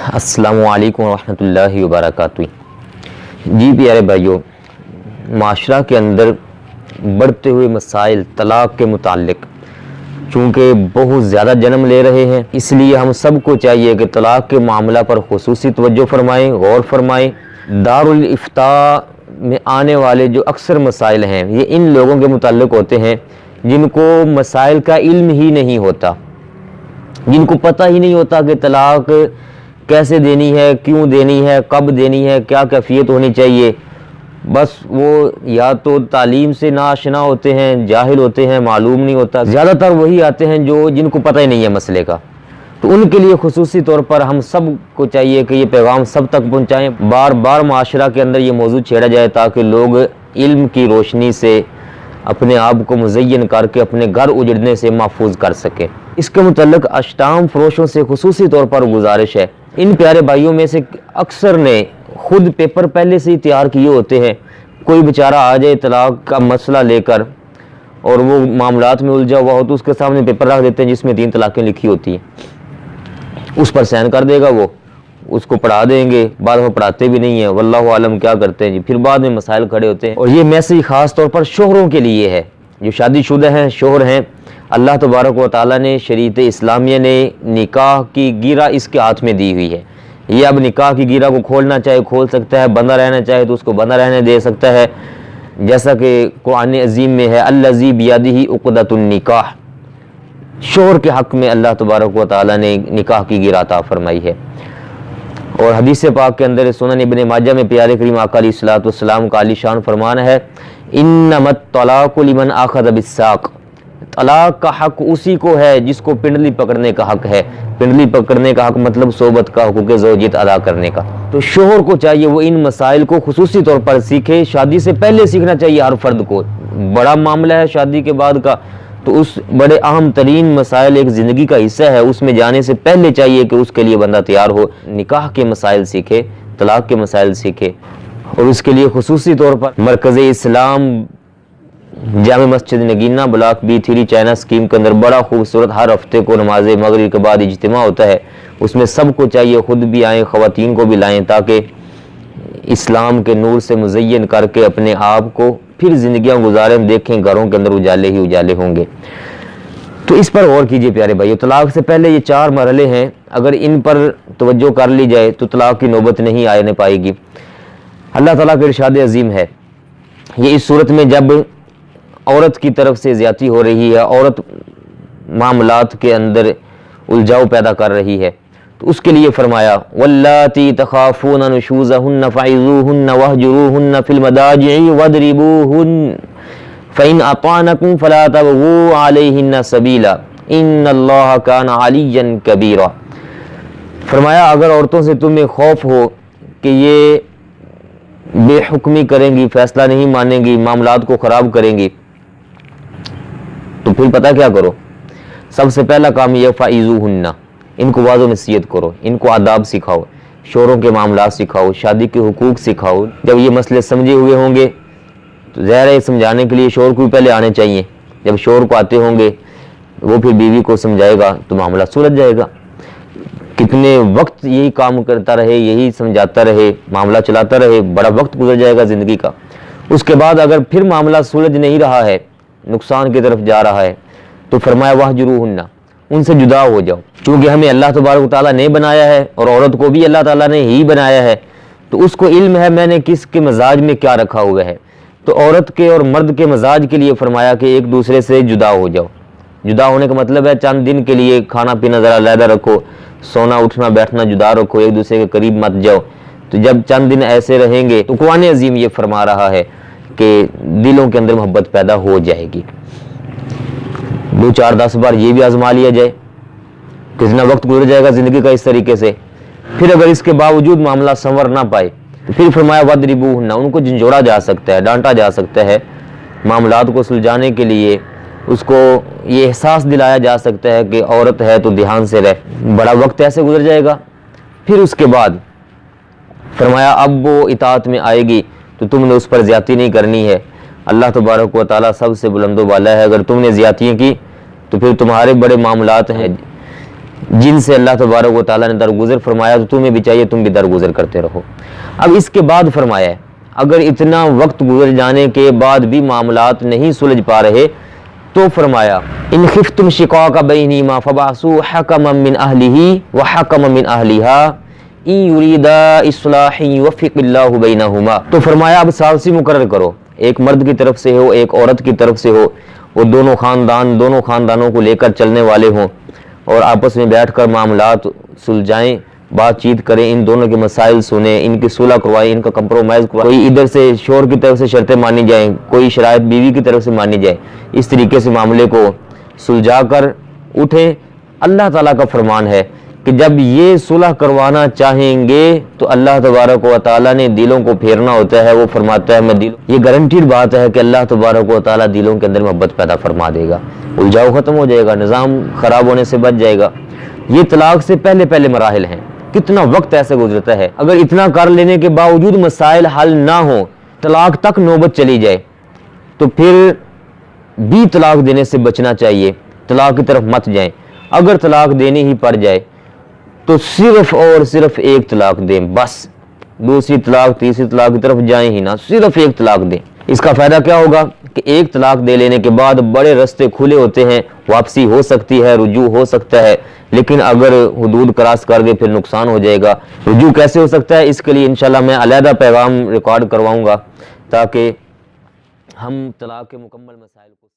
अस्सलामुअलैकुम रहमतुल्लाहि व बरकातुहू। जी प्यारे भाइयों, माशरा के अंदर बढ़ते हुए मसाइल तलाक़ के मुताल्लिक़ चूँकि बहुत ज़्यादा जन्म ले रहे हैं, इसलिए हम सबको चाहिए कि तलाक़ के मामला पर खुसूसी तवज्जो फरमाएँ, गौर फरमाएँ। दारुल इफ्ता में आने वाले जो अक्सर मसाइल हैं, ये इन लोगों के मुताल्लिक़ होते हैं जिनको मसाइल का इल्म ही नहीं होता, जिनको पता ही नहीं होता कि तलाक़ कैसे देनी है, क्यों देनी है, कब देनी है, क्या कैफियत होनी चाहिए। बस वो या तो तालीम से नाआशना होते हैं, जाहिल होते हैं, मालूम नहीं होता। ज़्यादातर वही आते हैं जिनको पता ही नहीं है मसले का। तो उनके लिए खुसूसी तौर पर हम सब को चाहिए कि ये पैगाम सब तक पहुँचाएँ। बार बार माशरा के अंदर ये मौजू छेड़ा जाए ताकि लोग इल्म की रोशनी से अपने आप को मुज़य्यन करके अपने घर उजड़ने से महफूज कर सकें। इसके मुतल्लिक़ अष्टाम फरोशों से खुसूसी तौर पर गुजारिश है, इन प्यारे भाइयों में से अक्सर ने खुद पेपर पहले से ही तैयार किए होते हैं। कोई बेचारा आ जाए तलाक़ का मसला लेकर और वो मामलात में उलझा हुआ हो तो उसके सामने पेपर रख देते हैं जिसमें 3 तलाक़ें लिखी होती हैं, उस पर साइन कर देगा, वो उसको पढ़ा देंगे, बाद में पढ़ाते भी नहीं है, वल्लाहु आलम क्या करते हैं जी। फिर बाद में मसाइल खड़े होते हैं। और ये मैसेज ख़ास तौर पर शोहरों के लिए है, जो शादीशुदा हैं, शोहर हैं। अल्लाह तबारक व तआला ने शरीयत इस्लामिया ने निकाह की गिरा इसके हाथ में दी हुई है। ये अब निकाह की गिरा को खोलना चाहे खोल सकता है, बंधा रहना चाहे तो उसको बंधा रहने दे सकता है, जैसा कि कुरान अज़ीम में है, अल्लज़ी बियदिही उक़दतुन निकाह। शोहर के हक़ में अल्लाह तबारक व तआला ने निकाह की गिरा अता फरमाई है। और हदीस पाक के अंदर सुनन इब्न माजा में प्यारे करीम आका अलैहिस्सलातु वस्सलाम का आलीशान फरमान है, इन्नमत तलाक़ु लिमन आख़ज़ बिस्साक़। तलाक़ का हक़ उसी को है जिसको पिंडली पकड़ने का हक़ है। पिंडली पकड़ने का हक़ मतलब सोबत का, हुकूक़ ज़ौजियत अदा करने का। तो शोहर को चाहिए वो इन मसाइल को खुसूसी तौर पर सीखे। शादी से पहले सीखना चाहिए हर फर्द को। बड़ा मामला है शादी के बाद का, तो उस बड़े अहम तरीन मसाइल एक ज़िंदगी का हिस्सा है, उसमें जाने से पहले चाहिए कि उसके लिए बंदा तैयार हो, निकाह के मसाइल सीखे, तलाक़ के मसाइल सीखे। और उसके लिए खुसूसी तौर पर मरकज़ इस्लाम जामे मस्जिद Nagina block B3 China scheme के अंदर बड़ा खूबसूरत हर हफ्ते को नमाज मगरिब के बाद इज्तिमा होता है। उसमें सबको चाहिए खुद भी आएँ, ख़वातीन को भी लाएँ, ताकि इस्लाम के नूर से मुज़य्यन करके अपने आप को फिर ज़िंदगियाँ गुजारें, देखें घरों के अंदर उजाले ही उजाले होंगे। तो इस पर गौर कीजिए प्यारे भाइयों। तलाक़ से पहले ये 4 मरहले हैं, अगर इन पर तवज्जो कर ली जाए तो तलाक़ की नौबत नहीं आने पाएगी। अल्लाह ताला का इरशाद अज़ीम है, ये इस सूरत में जब औरत की तरफ से ज़्यादती हो रही है, औरत मामलात के अंदर उलझाव पैदा कर रही है, तो उसके लिए फरमाया, वल्लाती तखाफून नुशूज़हुन्न फ़इज़ूहुन्न वहजुरूहुन्न फ़िल मदाजिइ वदरिबूहुन्न फ़इन अताअनकुम फ़ला तबगू अलैहिन्न सबीला इन्नल्लाह कान अलिय्यन कबीरा। फरमाया अगर औरतों से तुम्हें खौफ हो कि ये बेहुक्मी करेंगी, फैसला नहीं मानेंगी, मामलात को ख़राब करेंगी, तो फिर पता क्या करो, सबसे पहला काम यह फ़इज़ूहुन्ना, इनको वाज़ो नसीहत करो, इनको आदाब सिखाओ, शोरों के मामलात सिखाओ, शादी के हुकूक सिखाओ। जब ये मसले समझे हुए होंगे तो ज़ाहिर है समझाने के लिए शोर को भी पहले आने चाहिए। जब शोर को आते होंगे वो फिर बीवी को समझाएगा तो मामला सुलझ जाएगा। कितने वक्त यही काम करता रहे, यही समझाता रहे, मामला चलाता रहे, बड़ा वक्त गुजर जाएगा ज़िंदगी का। उसके बाद अगर फिर मामला सुलझ नहीं रहा है, नुकसान की तरफ जा रहा है, तो फरमाया वहजुरूहुन्ना, उनसे जुदा हो जाओ। क्योंकि हमें अल्लाह तबारक व तआला ने बनाया है और औरत को भी अल्लाह ताला ने ही बनाया है, तो उसको इल्म है मैंने किसके मजाज में क्या रखा हुआ है। तो औरत के और मर्द के मजाज के लिए फरमाया कि एक दूसरे से जुदा हो जाओ। जुदा होने का मतलब है चंद दिन के लिए खाना पीना ज़रा अलहदा रखो, सोना उठना बैठना जुदा रखो, एक दूसरे के करीब मत जाओ। तो जब चंद दिन ऐसे रहेंगे तो कुरान अज़ीम ये फरमा रहा है कि दिलों के अंदर मोहब्बत पैदा हो जाएगी। 2, 4, 10 बार ये भी आजमा लिया जाए, कितना वक्त गुजर जाएगा ज़िंदगी का इस तरीके से। फिर अगर इसके बावजूद मामला संवर ना पाए तो फिर फरमाया वदरिबूहुन्ना, उनको झंझोड़ा जा सकता है, डांटा जा सकता है। मामलात को सुलझाने के लिए उसको ये एहसास दिलाया जा सकता है कि औरत है तो ध्यान से रह। बड़ा वक्त ऐसे गुजर जाएगा। फिर उसके बाद फरमाया अब वो इताअत में आएगी तो तुमने उस पर ज़्यादती नहीं करनी है। अल्लाह तबारक व तआला सबसे बुलंदो वाला है, अगर तुमने ज़्यादतियाँ की तो फिर तुम्हारे बड़े मामलात हैं जिनसे अल्लाह तबारक व तआला ने दरगुजर फरमाया, तो तुम्हें भी चाहिए तुम भी दरगुजर करते रहो। अब इसके बाद फरमाया है, अगर इतना वक्त गुजर जाने के बाद भी मामलात नहीं सुलझ पा रहे तो फरमाया, इन खिफ्तुम शिकाका बैनिहिमा फबासु हकमम मिन अहलिही व हकमम मिन अहलिहा इन युरीदा इस्लाहन युवफ्फिकिल्लाहु बैनहुमा। तो फरमाया अब सालसी मुकर्रर करो, एक मर्द की तरफ से हो एक औरत की तरफ से हो, वो दोनों खानदानों को लेकर चलने वाले हों और आपस में बैठकर मामलात सुलझाएं, बातचीत करें, इन दोनों के मसाइल सुने, इनकी सुलह करवाएं, इनका कंप्रोमाइज़ करवाएं। कोई इधर से शोहर की तरफ से शर्तें मानी जाएं, कोई शराइत बीवी की तरफ से मानी जाए, इस तरीके से मामले को सुलझा कर उठें। अल्लाह ताला का फरमान है कि जब ये सुलह करवाना चाहेंगे तो अल्लाह तबारक व तआला ने दिलों को फेरना होता है। वो फरमाता है मैं दिलों, ये गारंटीड बात है कि अल्लाह तबारक व तआला दिलों के अंदर मोहब्बत पैदा फरमा देगा, उलझाव ख़त्म हो जाएगा, निज़ाम ख़राब होने से बच जाएगा। ये तलाक से पहले पहले मराहिल हैं, कितना वक्त ऐसे गुजरता है। अगर इतना कर लेने के बावजूद मसाइल हल ना हो, तलाक तक नौबत चली जाए, तो फिर भी तलाक देने से बचना चाहिए, तलाक की तरफ मत जाएं। अगर तलाक देनी ही पड़ जाए तो सिर्फ और सिर्फ एक तलाक दें, बस दूसरी तलाक तीसरी तलाक की तरफ जाएं ही ना, सिर्फ एक तलाक दें। इसका फ़ायदा क्या होगा कि एक तलाक दे लेने के बाद बड़े रास्ते खुले होते हैं, वापसी हो सकती है, रुजू हो सकता है, लेकिन अगर हुदूद क्रॉस कर गए फिर नुकसान हो जाएगा। रुजू कैसे हो सकता है, इसके लिए इंशाल्लाह मैं अलहदा पैगाम रिकॉर्ड करवाऊँगा ताकि हम तलाक के मुकम्मल मसाइल को